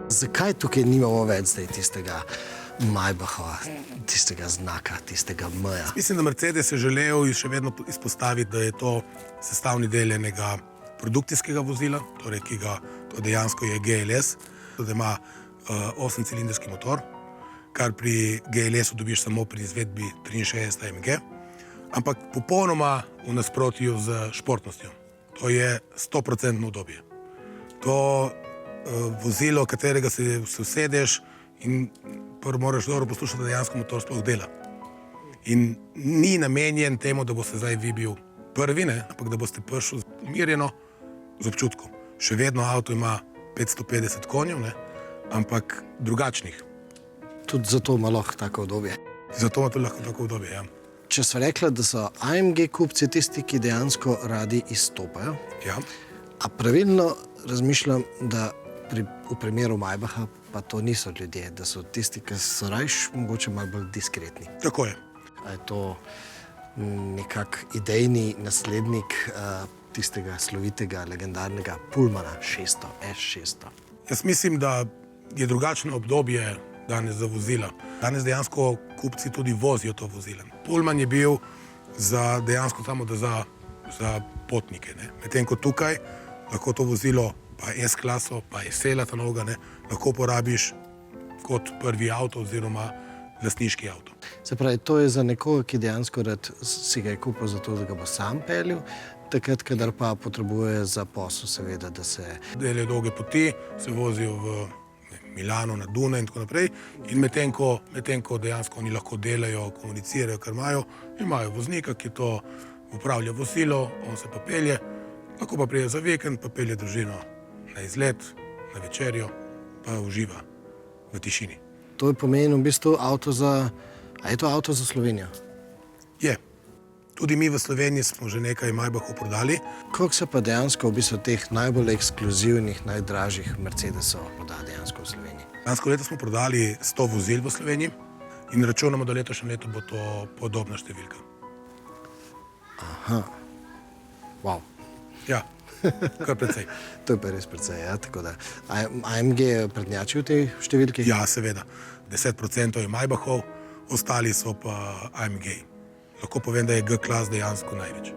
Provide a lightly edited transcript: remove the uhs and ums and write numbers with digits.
Zakaj tukaj nimamo več zdaj tistega Maybacha, tistega znaka, tistega M-ja? Mislim, da Mercedes je želel še vedno izpostaviti, da je to sestavni del enega produkcijskega vozila, torej ki ga to dejansko je GLS, da ima 8-cilindrski motor, kar pri GLS-u dobiš samo pri izvedbi 63 AMG, ampak popolnoma v nasprotju z športnostjo. To je 100% udobje. To vozilo, katerega se usedeš in prvo moraš dobro poslušati, da dejansko motor sploh dela. In ni namenjen temu, da boste zdaj vi bil prvi, ampak da boste prišli umirjeno z občutkom. Še vedno avto ima 550 konjev, ampak drugačnih. Tudi zato ima lahko tako udobje. Zato ima tudi lahko tako udobje, ja. Če sva rekla, da so AMG kupci tisti, ki dejansko radi izstopajo, Ja. a pravilno razmišljam, da v primeru Maybacha pa to niso ljudje, da so tisti, ki so rajš mogoče malo bolj diskretni. Tako je. A je to nekak idejni naslednik tistega slovitega, legendarnega Pullmana 600, S600? Jaz mislim, da je drugačno obdobje danes za vozila. Danes dejansko kupci tudi vozijo to vozilo. Pullman je bil dejansko samo za potnike. Medtem ko tukaj lahko to vozilo, pa S-klaso, pa SL-a ta novega, lahko porabiš kot prvi avto oziroma lastniški avto. Se pravi, to je za nekoga, ki dejansko rad si ga je kupil zato, da ga bo sam peljal, takrat, kadar pa potrebuje za posel, seveda, da se... Delajo dolge poti, se vozijo v Milano, na Dunaj in tako naprej. In medtem ko dejansko oni lahko delajo, komunicirajo, kar imajo voznika, ki to upravlja vozilo, on se pa pelje, lahko pa pride za vikend, pa pelje družino na izlet, na večerjo, pa uživa v tišini. To je pomeni v bistvu avto za... A je to avto za Slovenijo? Je. Tudi mi v Sloveniji smo že nekaj Maybachov prodali. Koliko se pa dejansko v bistvu teh najbolj ekskluzivnih, najdražjih Mercedesov proda dejansko v Sloveniji? Lansko leto smo prodali 100 vozil v Sloveniji in računamo, da letošnje leto bo to podobna številka. Aha. Wow. Ja, kar precej. To je pa res precej, ja, tako da. AMG je prednjačil v tej številki? Ja, seveda. 10% je Maybachov, ostali so pa AMG. Lahko povem, da je G-klas dejansko največ.